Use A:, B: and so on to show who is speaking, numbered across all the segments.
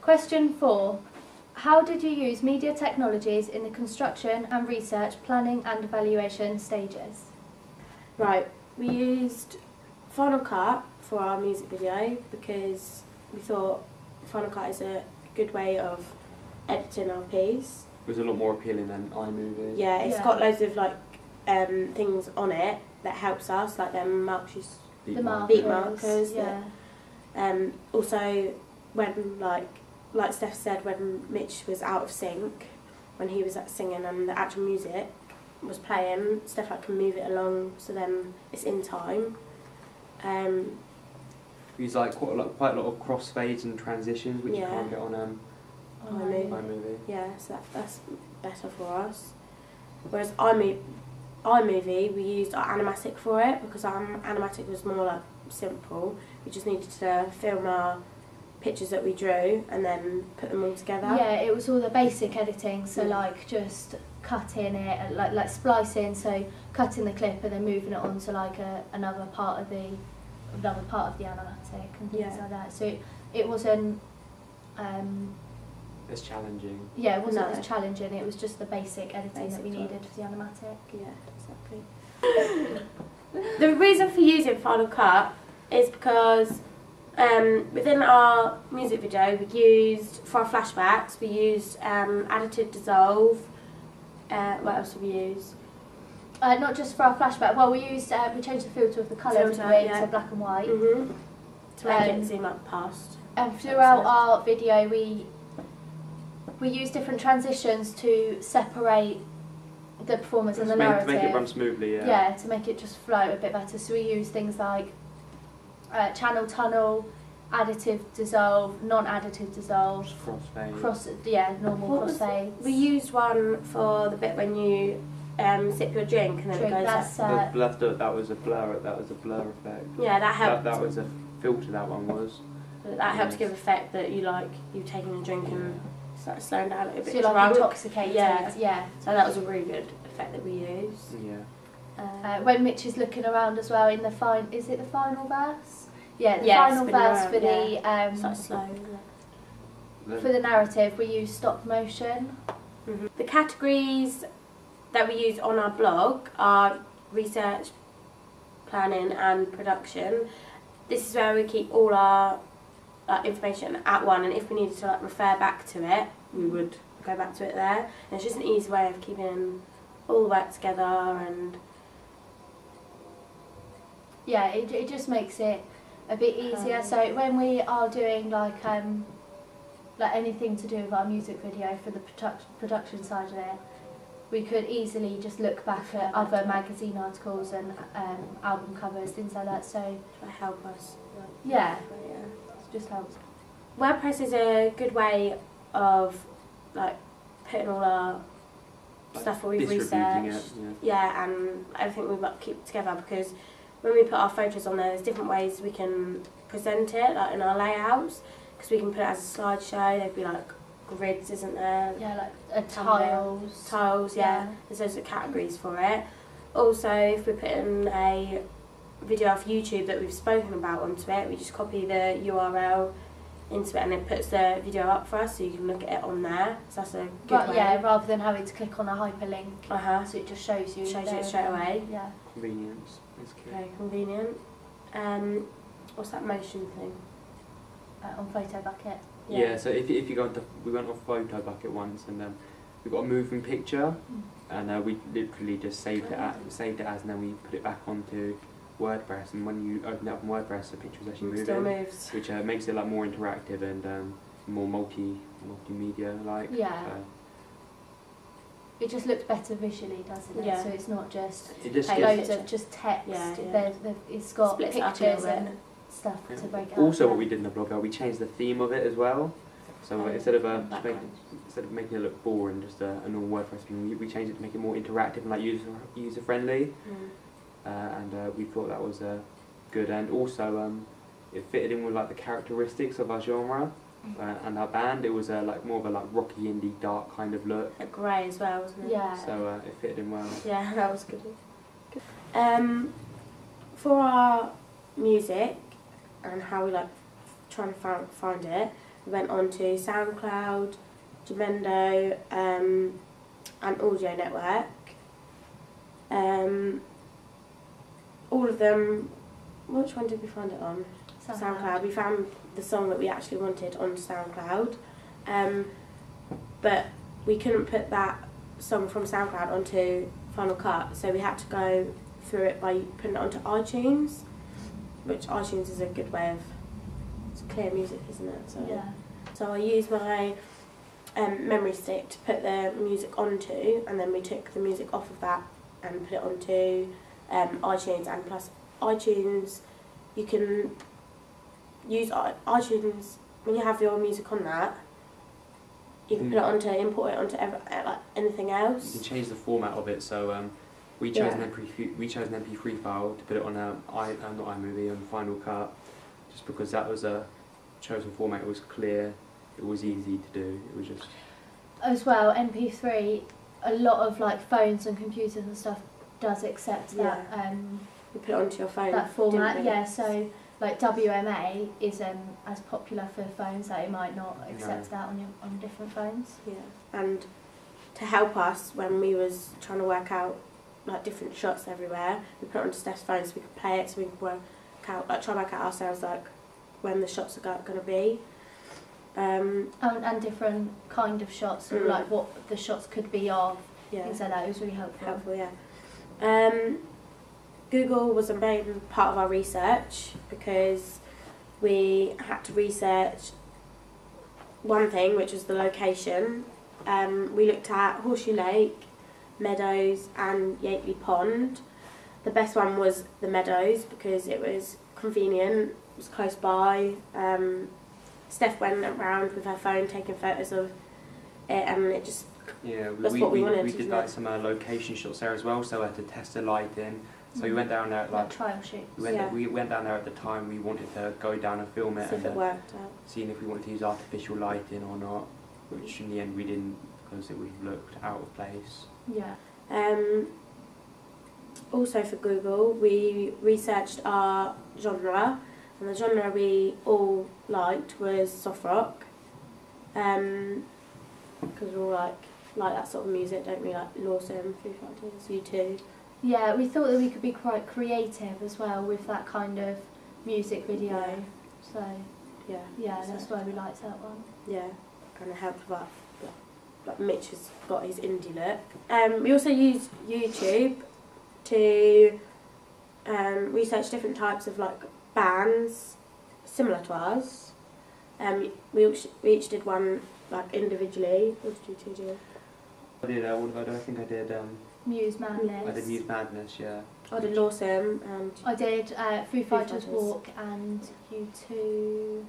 A: Question 4. How did you use media technologies in the construction and research, planning and evaluation stages?
B: Right, we used Final Cut for our music video because we thought Final Cut is a good way of editing our piece.
C: It was a lot more appealing than iMovie.
B: Yeah, it's got loads of like things on it that helps us, like them markers, beat markers.
A: Yeah.
B: Also, when like Steph said, when Mitch was out of sync, when he was singing and the actual music was playing, Steph can move it along so then it's in time.
C: We use like quite a lot of crossfades and transitions, which you can't get on iMovie.
B: Yeah, so that's better for us. Whereas iMovie, we used our animatic for it because our animatic was more like simple. We just needed to film our pictures that we drew and then put them all together.
A: Yeah, it was all the basic editing, so like just cutting it, like splicing, so cutting the clip and then moving it on to like another part of the animatic and things like that. So it wasn't
C: as challenging.
A: Yeah, it wasn't as challenging. It was just the basic editing that we needed for the animatic.
B: Yeah, exactly. The reason for using Final Cut is because within our music video we used, for our flashbacks, we used additive dissolve. What else have we used?
A: Not just for our flashback, well we changed the filter of the colour to black and white.
B: To make it seem like past.
A: And throughout our video we used different transitions to separate the performance and the narrative.
C: To make it run smoothly, yeah.
A: Yeah, to make it just flow a bit better. So we use things like channel tunnel, additive dissolve, non-additive dissolve,
C: crossfade.
A: Normal crossfades.
B: We used one for the bit when you sip your drink and then it goes up.
C: That was a blur. That was a blur effect.
B: Yeah, that helped.
C: That was a filter. That one was.
B: That helps give effect that you've taken a drink and start slowing down a bit.
A: So you're like intoxicated. Yeah.
B: So that was a really good effect that we used.
C: Yeah.
A: When Mitch is looking around as well in the is it the final verse? Yeah, the final verse for the
B: slow.
A: For the narrative, we use stop motion.
B: The categories that we use on our blog are research, planning, and production. This is where we keep all our information at one, and if we needed to refer back to it, we would go back to it there. And it's just an easy way of keeping all the work together, and
A: yeah, it just makes it a bit easier. So when we are doing like anything to do with our music video for the production side of it, we could easily just look back at other magazine articles and album covers, things like that. So
B: to help us.
A: Yeah, it just helps.
B: WordPress is a good way of putting all our stuff that we've researched, and everything we keep together, because when we put our photos on there, there's different ways we can present it, like in our layouts, because we can put it as a slideshow. There'd be like grids, isn't there?
A: Yeah, like tiles.
B: Tiles, yeah. There's loads of categories for it. Also, if we're putting a video off YouTube that we've spoken about onto it, we just copy the URL into it and it puts the video up for us, so you can look at it on there. So that's a good way.
A: Yeah, rather than having to click on a hyperlink. So it just shows you.
B: Shows you it straight away.
A: Yeah.
C: Convenience is key.
B: Very convenient. What's that motion thing?
A: On Photobucket.
C: Yeah. So if you go into, we went off Photobucket once, and we got a moving picture, and we literally just saved it as, and then we put it back onto WordPress, and when you open it up in WordPress, the picture is actually moving,
B: still moves,
C: which makes it more interactive and more multimedia like.
A: Yeah. It just looks better visually, doesn't it?
B: Yeah.
A: So it's not just
B: loads
A: of just text.
B: Yeah.
A: It's got
B: Splits
A: pictures and stuff to break out.
C: Also, what we did in the blog, we changed the theme of it as well. So instead of making it look boring, just a normal WordPress theme, we changed it to make it more interactive and user friendly. And we thought that was good, and also it fitted in with the characteristics of our genre and our band. It was more of a rocky indie dark kind of look.
B: Grey as well, wasn't it?
A: Yeah.
C: So it fitted in well.
B: Yeah, that was good. For our music and how we trying to find it, we went on to SoundCloud, Jamendo, and Audio Network. All of them. Which one did we find it on? SoundCloud. We found the song that we actually wanted on SoundCloud, but we couldn't put that song from SoundCloud onto Final Cut, so we had to go through it by putting it onto iTunes, which iTunes is a good way of, it's clear music, isn't it? So,
A: Yeah.
B: so I used my memory stick to put the music onto, and then we took the music off of that and put it onto iTunes. And plus iTunes, you can use iTunes when you have your music on that. You can put it onto, import it onto like anything else.
C: You can change the format of it. So we chose an MP3 file to put it on not iMovie, on Final Cut, just because that was a chosen format. It was clear. It was easy to do. It was just.
A: As well, MP3, a lot of like phones and computers and stuff does accept that.
B: You put it onto your phone.
A: That format, yeah. So like WMA is as popular for phones that it might not accept that on different phones.
B: Yeah, and to help us when we was trying to work out like different shots everywhere, we put it onto Steph's phone so we could play it, so we could work out, like try to work out ourselves like when the shots are going to be. And
A: different kind of shots, and like what the shots could be of, things like that. It was really helpful.
B: Yeah. Google was a main part of our research because we had to research one thing, which was the location. We looked at Horseshoe Lake, Meadows and Yateley Pond. The best one was the Meadows because it was convenient, it was close by. Steph went around with her phone taking photos of it, and it just that's what we wanted.
C: We did like some location shots there as well, so we had to test the lighting. So we went down there
A: like trial shoots.
C: We went down there at the time we wanted to go down and film it,
B: see if it worked out.
C: Seeing if we wanted to use artificial lighting or not, which in the end we didn't because it would have looked out of place.
A: Yeah.
B: Also for Google, we researched our genre, and the genre we all liked was soft rock. Because we all like that sort of music, don't we? Like Lawson, Foo Fighters, U2.
A: Yeah, we thought that we could be quite creative as well with that kind of music video.
B: Yeah.
A: So yeah, that's why we liked that one.
B: Yeah, kind of helped with like Mitch has got his indie look. We also used YouTube to research different types of like bands similar to us. We each did one like individually. What did you two do?
C: I did. I think I did.
A: Muse Madness.
C: I did Muse Madness, yeah.
B: I did Lawson and.
A: I did Foo Fighters Walk and U2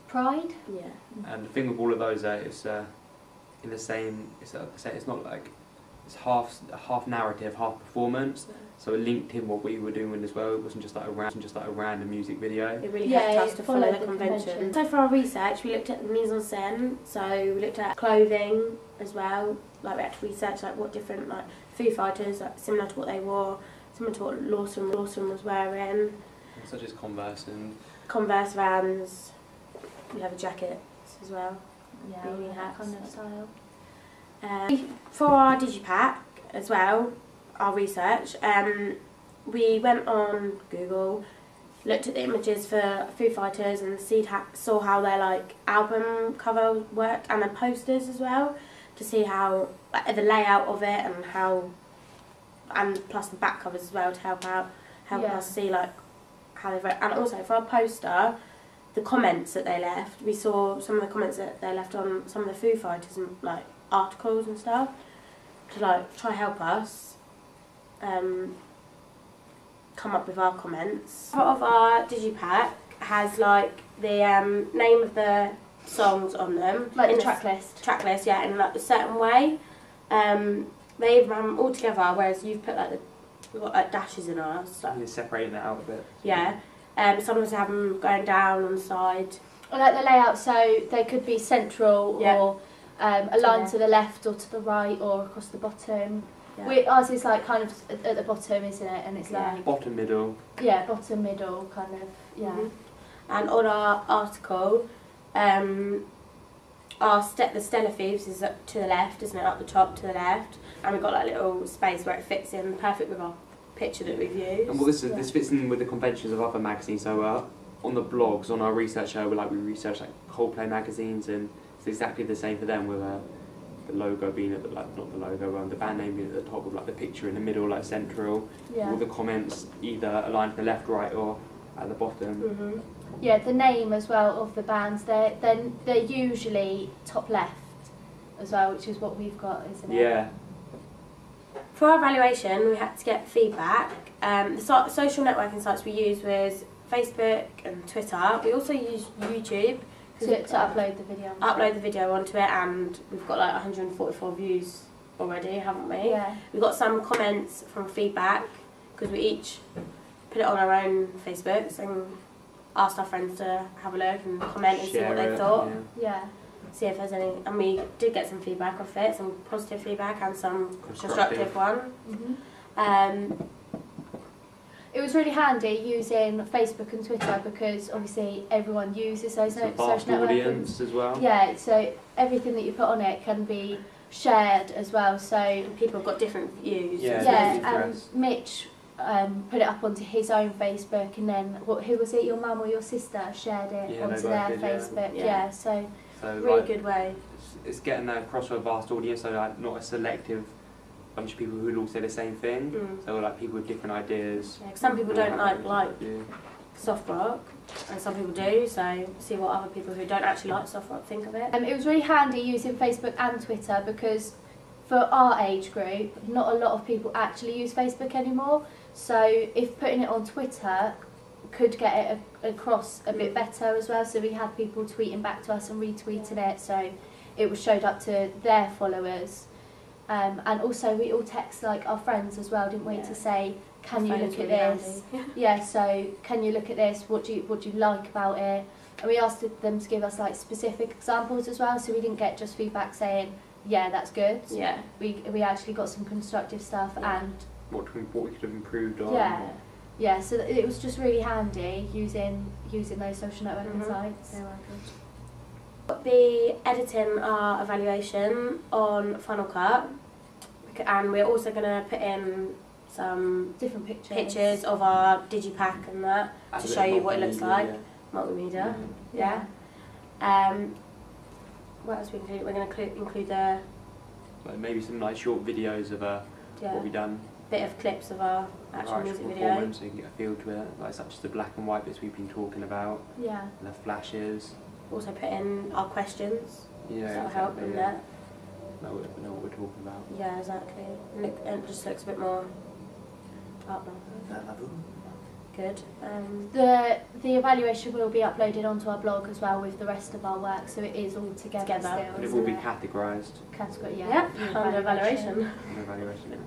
A: Pride.
B: Yeah.
C: And the thing with all of those, it's in the same. It's not like it's half narrative, half performance. Yeah. So it linked in what we were doing as well. It wasn't just like a random music video.
B: It really helped us to follow the convention. So for our research, we looked at the mise en scène. So we looked at clothing as well. Like we had to research like what different like Foo Fighters, like similar to what they wore, similar to what Lawson was wearing.
C: Such as Converse
B: Vans, leather jackets as well.
A: Yeah, that kind of style.
B: For our digipack as well, our research, we went on Google, looked at the images for Foo Fighters and saw how their like album cover worked, and the posters as well, to see how like, the layout of it and plus the back covers as well to help us see like how they wrote. And also for our poster, the comments that they left, we saw some of the comments that they left on some of the Foo Fighters and like articles and stuff to like try help us come up with our comments. Part of our digipack has like the name of the songs on them,
A: like the track list,
B: yeah, in like a certain way. They've run all together, whereas you've put like we've got like dashes in ours. Like,
C: you're separating that out a bit.
B: Yeah. Sometimes they have them going down on the side.
A: I like the layout, so they could be central or a line to the left or to the right or across the bottom. Yeah. Ours is like kind of at the bottom, isn't it? And it's like
C: bottom middle.
A: Yeah, bottom middle kind of. Yeah.
B: And on our article, the Stella Thieves is up to the left, isn't it? Up the top to the left, and we've got like a little space where it fits in perfect with our picture that we've used.
C: And this fits in with the conventions of other magazines. So on the blogs, on our research show, we research like Coldplay magazines, and it's exactly the same for them with the logo being at the, like, not the logo, the band name being at the top with like the picture in the middle, like central.
A: Yeah.
C: All the comments either aligned to the left, right, or at the bottom.
B: Mm-hmm.
A: Yeah, the name as well of the bands, they're usually top left as well, which is what we've got, isn't it?
C: Yeah.
B: For our evaluation, we had to get feedback. The social networking sites we used was Facebook and Twitter. We also used YouTube
A: To upload the video.
B: Upload the video onto it, and we've got like 144 views already, haven't we?
A: Yeah.
B: We got some comments from feedback because we each put it on our own Facebooks and asked our friends to have a look and comment and see what they thought.
A: Yeah.
B: See if there's any, and we did get some feedback off it, some positive feedback and some constructive one.
A: Mm-hmm. It was really handy using Facebook and Twitter because obviously everyone uses those social networking.
C: Audience as well.
A: Yeah, so everything that you put on it can be shared as well. So
B: people have got different views.
A: Yeah, and Mitch put it up onto his own Facebook, and then who was it? Your mum or your sister shared it onto their Facebook. Yeah, so
B: really like, good way.
C: It's getting across to a vast audience, so like not a selective bunch of people who'd all say the same thing. So like people with different ideas.
B: Yeah, some people don't like soft rock, and some people do. So see what other people who don't actually like soft rock think of it.
A: It was really handy using Facebook and Twitter because for our age group, not a lot of people actually use Facebook anymore. So if putting it on Twitter could get it across a bit better as well. So we had people tweeting back to us and retweeting it, so it was showed up to their followers. And also we all text like our friends as well, didn't we, to say, can you look at this? Yeah, so can you look at this? What do you like about it? And we asked them to give us like specific examples as well, so we didn't get just feedback saying, yeah, that's good.
B: Yeah.
A: We actually got some constructive stuff and
C: what we could have improved on.
A: Yeah, so it was just really handy using those social networking sites.
B: They were good. Be editing our evaluation on Final Cut, and we're also going to put in some
A: different
B: pictures of our digipack and that to show you what it looks like. Multimedia. Yeah. What else we can do? We're going to include the
C: like maybe some nice short videos of what we've done.
B: Bit of clips of our actual music video.
C: So you can get a feel to it, like such as the black and white bits we've been talking about.
A: Yeah.
C: And the flashes.
B: Also put in our questions.
C: Yeah.
B: That'll help in that.
C: Know what we're talking about.
B: Yeah, exactly. And it just looks a bit more up
C: level.
B: Good.
A: The evaluation will be uploaded onto our blog as well with the rest of our work, so it is all together. Still,
C: but it will be categorised.
A: Category,
B: yeah. Under evaluation.
C: Under evaluation.